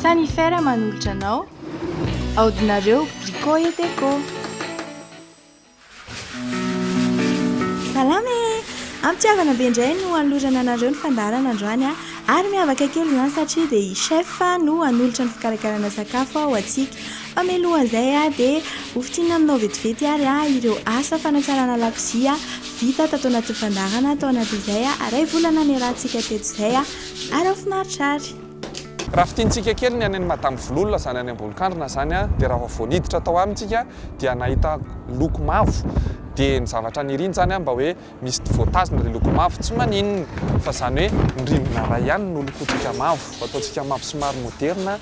Sanifera manolotra anao aodinareo Brico et Déco. Salama e! Ampitiavana be indray no hanolorana anareo ny fandarana androany ary miavaka kely izany satria dia chef no hanolotra ny fikarakarana sakafo ho antsika. Fa mialohan'izay dia hofitina aminao vetivety ary ireo asa fanatsarana lakozia vita tato anaty fandarana tao anatin'izay ary volana ny rahantsika teto izay ary ao finaritra ary. Raha fitiantsika kely ny any Madame Vololona zany any ambony-kandrona zany dia raha vao niditra tao amintsika dia nahita loko mavo dia ny zavatra niriny zany mba hoe misy voatazona ilay loko mavo tsy maninona fa zany hoe ny rindrina iray ihany no lokontsika mavo ataontsika mavo somary moderna.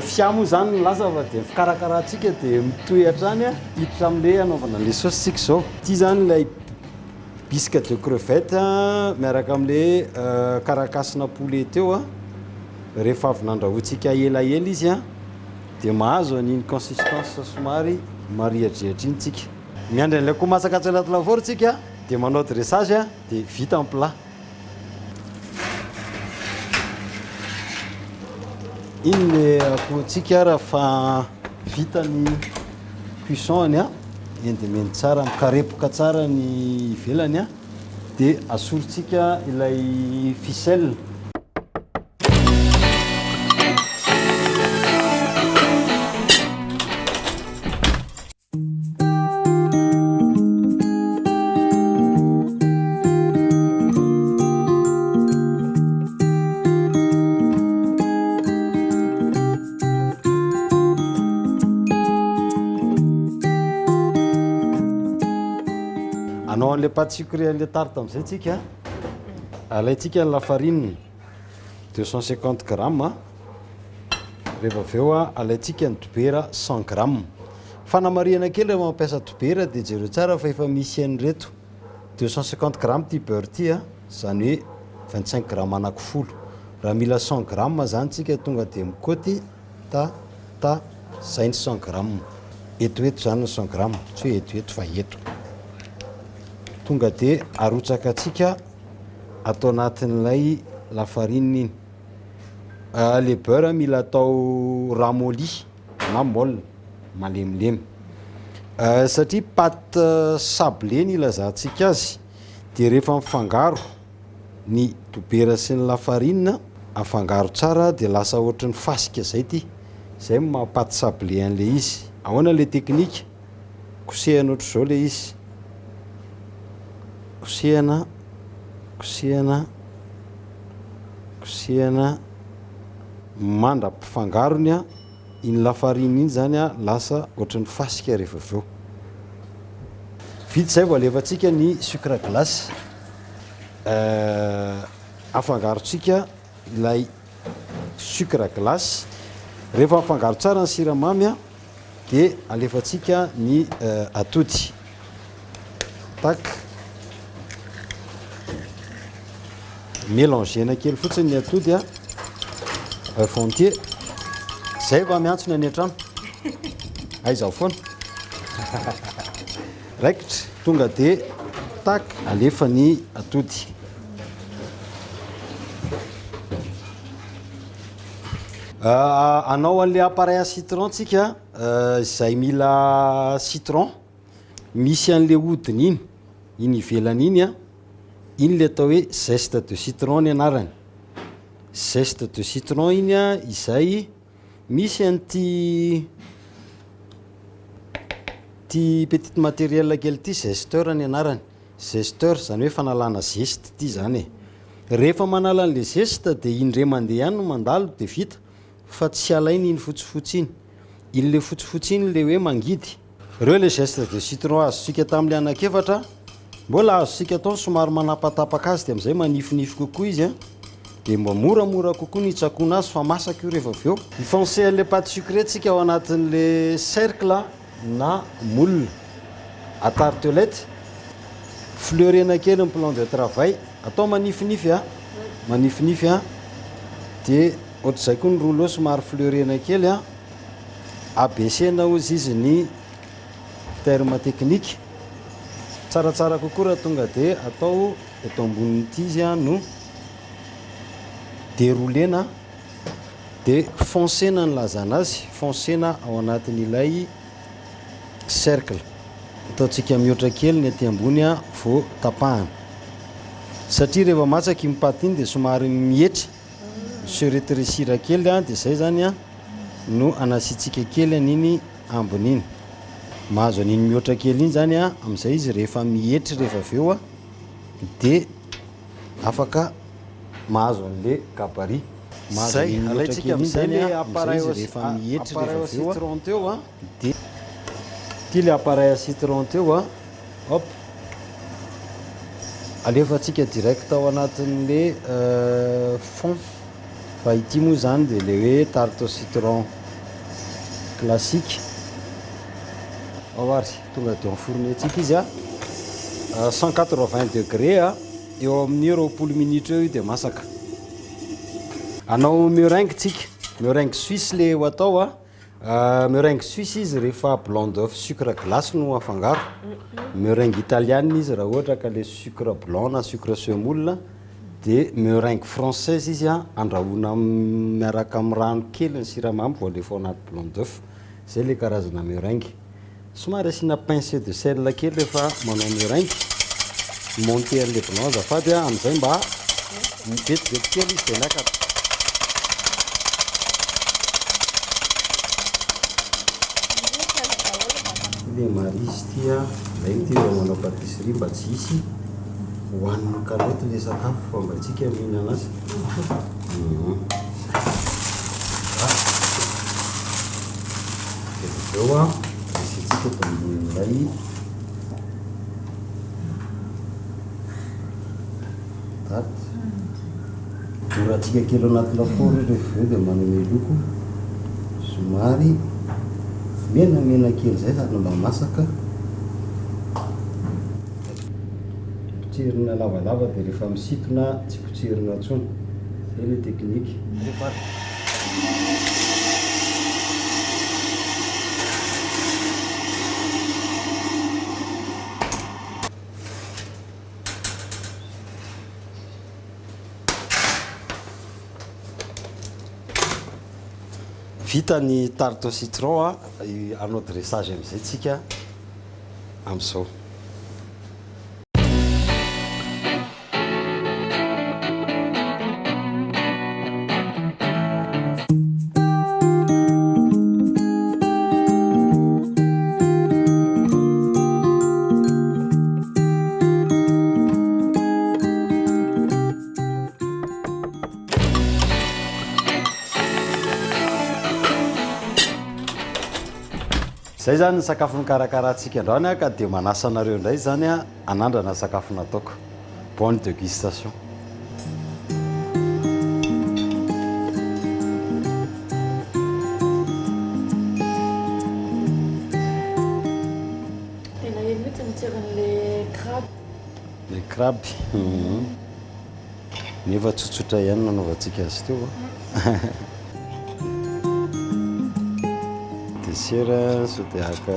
fiamo zany milaza fa dia fikarakarahtsika dia mitoehatra any a hiditra amin'ilay anaovana an'ilay saositsika zao. Ity zany ilay bisque de crevette miaraka amin'ilay karakasina poulet teo a. Rehefa avy nandrahoantsika elaela izy a dia mahazo an'iny consistance somary mariadrehatra iny tsika. Miandry an'ilay koa masaka atsy anaty lafaoro tsika dia manao dressage a dia vita en plat. Iny le akohoantsika raha fa vita ny cuisson-ny a endimendy tsara mikarepoka tsara ny ivelany a dia asorintsika ilay ficelle. Anao an'ilay pâte sucrée an'ilay tarte amin'izay tsika alaitsika ny lafarine 250 grammes rehefa avy eo a alaitsika ny dobera 100 grammes. Fanamariana kely rehefa mampiasa dobera dia jereo tsara fa efa misy an'ireto 250 grammes ty beurre ty a zany hoe 25 grammes anakifolo. Raha mila 100 grammes zany tsika tonga dia mikoty zay ny 100 grammes. Etoeto zany ny 100 grammes tsy hoe etoeto fa eto. Tonga dia arotsaka atsika atao anatin'ilay lafarine iny. Le beurre mila atao ramolli na molle malemilemy satria pâte sablé ny ilazantsika azy dia rehefa mifangaro ny dobera sy ny lafarine afangaro tsara dia lasa ohatry ny fasika zay ty zay maha pâte sablé an'ilay izy. Ahoana le teknika? Kosehana ohatry zao le izy, kosehana mandra-pifangarony a iny lafarine iny zany a lasa ohatry ny fasika rehefa avy eo. Vita zay vao alefantsika ny sucre glace. Afangarontsika ilay sucre glace. Rehefa afangaro tsara ny siramamy a dia alefantsika ny atody. Mélangena kely fotsiny ny atody a fontier zay va miantsona any an-trano aizaho foana raikitra tonga dia alefa ny atody. Anao an'ilay appareil à citron tsika izay mila citron misy an'ilay hodiny iny ivelany iny a iny le atao hoe zeste de citron ny anarany. Zeste de citron iny a izay misy an'ty petit matériel kely ty zesteur ny anarany. Zesteur zany hoe fanalana zeste ty zany. Rehefa manala an'le zeste dia indray mandeha ihany no mandalo dia vita fa tsy alainy iny fotsifotsy iny. Iny le fotsifotsy iny le hoe mangidy. Reo le zeste de citron azosika tamin'ilay anakefatra mbola azosika atao somary manapatapaka azy dia amin'izay manifinify kokoa izy a dia mba moramora kokoa ny hitsakoana azy fa masaka io rehefa avy eo. Mifoncer an'ilay pâte sucrée tsika ao anatin'ilay cercle na moule à tartelette. Fleurena kely ny plan de travail atao manifinify a dia ohatr'izay koa ny rouleau somary fleurena kely a abesena ozy izy ny terme technique. Tsaratsara kokoa raha tonga dia atao eto ambonin'ity izy a no déroulena dia foncena ny lazana azy, foncena ao anatin'ilay cercle. Ataontsika mihoatra kely ny aty ambony a vao tapahana satria rehefa matsaka iny paty iny dia somary mihetra se rétrécir kely a dia zay zany a no anasitsika kely an'iny ambony iny. Mahazo an'iny mihoatra kely iny zany a amin'izay izy rehefa mihetry rehefa avy eo a dia afaka mahazo an'le gabarit. Zay alaitsika amin'izay le appareil à citron teo a dia ty le appareil à citron teo a hop alefantsika direct ao anatin'le fond fa ity moa zany dia le hoe tarte au citron classique avary tonga dia enfourné antsika izy a 180 degré a eo amin'ny 20 minitra eo io dia masaka. Anao meringue tsika, meringue suisse le ho atao a. Meringue suisse izy rehefa blanc d'œuf sucre glace no afangaro. Meringue italienne izy raha ohatra ka le sucre blanc na sucre semoule. Dia meringue française izy a andrahoina miaraka amin'ny rano kely ny siramamy vao alefa ao anaty blanc d'œuf. Zay le karazana meringue. Somary asiana pincée de sel kely rehefa manao meringue. Monter an'le blanc azafady a amin'izay mba mivetivety kely izy dia nakatra. Le marisy ty a zay ty raha manao patisserie mba tsy hisy hohanina kaloty le sakafo fa mba tsika mihinana azy. Eo a misy tsika tambon'ilay taty moratsika kely anaty lafaoro rehefa eo dia manome loko somary menamena kely zay sady mba masaka. Potserina lavalava dia rehefa misitona tsy potserina intsony. Zay le teknika. Vita ny tarte au citron a anao dressage amin'izay tsika amin'izao. Zay zany ny sakafo nikarakarahantsika androany a ka dia manasa anareo indray zany a anandrana sakafo nataoko. Bonne dégustation. Tena eny mihitsy mitseran'le crabe. Le crabe. Nefa tsotsotra ihany nanaovantsika azy teo. Dessert sao dia haka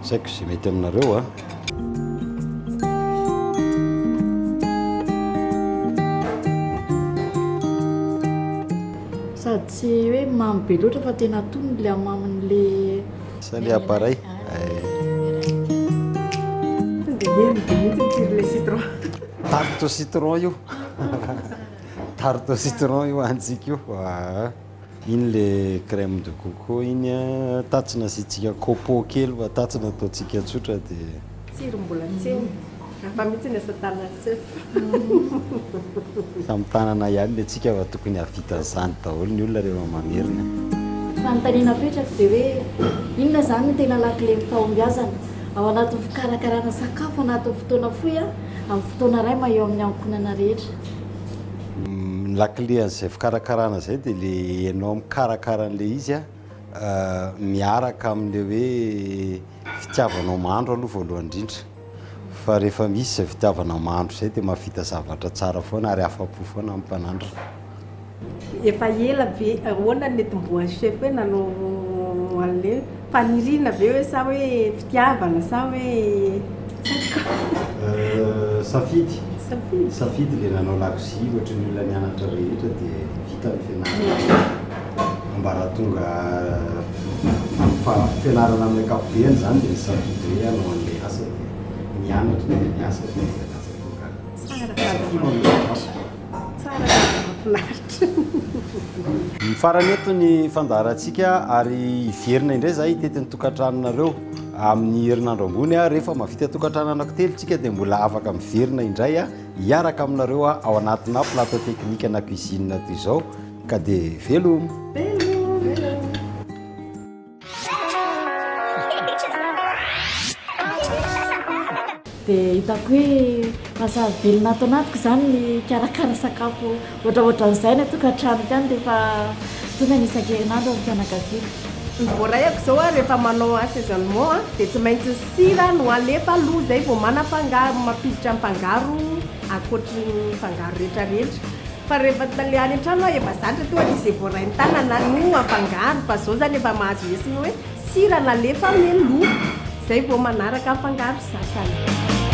saiko izay mety aminareo a. Sady tsy hoe mamy be loatra fa tena tony le amamin'le Ça le appareil. Tarte au citron io. Tarte au citron io antsika io. Iny le crème de coco iny a tatsina asitsika copeau kely fa tatsina ataontsika tsotra dia tsiro mbola tseny afa mihitsy ny asa tanana chef. Samy tanana ihany le tsika fa tokony havita zany daholo ny olona rehefa mamerina. fanontaniana petraka dia hoe inona zany no tena lakile ny fahombiazana ao anatin'ny fikarakarana sakafo anatin'ny fotoana fohy a amin'ny fotoana iray ma eo amin'ny ankonana rehetra. Lakile an'izay fikarakarana zay dia le ianao mikarakara an'le izy a miaraka amin'le hoe fitiavanao mahandro aloha voalohany indrindra. Fa rehefa misy izay fitiavana mahandro zay dia mahavita zavatra tsara foana ary afa-po foana amin'ny mpanandro. Efa ela be ahoana ny netim-boan'ny chef hoe nanao an'le faniriana be hoe sa hoe fitiavana sa hoe Safidy. Safidy le nanao lakozia ohatry ny olona nianatra rehetra dia vita ny fianarana. Ambaratonga fianarana amin'ny ankapobeny zany dia safidy hoe hanao an'le asa dia nianatra dia niasa dia Farany eto ny fandaharantsika ary iverina indray zay tetin'ny tokantranonareo amin'ny herinandro ambony a rehefa mavita tokantrano anankitelo tsika dia mbola afaka miverina indray a hiaraka aminareo a ao anatina plateau technique na cuisine toy izao ka dia velomo. Dia hitako hoe mahasavelona ato anatiko zany ny karakara sakafo ohatraohatran'izay ny atokantrano kany rehefa tonga ny isan-kerinandro amin'ny fianakaviana. Ny voarayako zao a rehefa manao assaisonnement a dia tsy maintsy sira no alefa aloha zay vao manafangaro mampiditra mifangaro ankoatry ny fangaro rehetrarehetra. Fa rehefa tale any an-trano efa zatra toa izay voarainy tanana no afangaro fa zao zany efa mahazo esiny hoe sira nalefa mialoha zay vao manaraka afangaro sasany.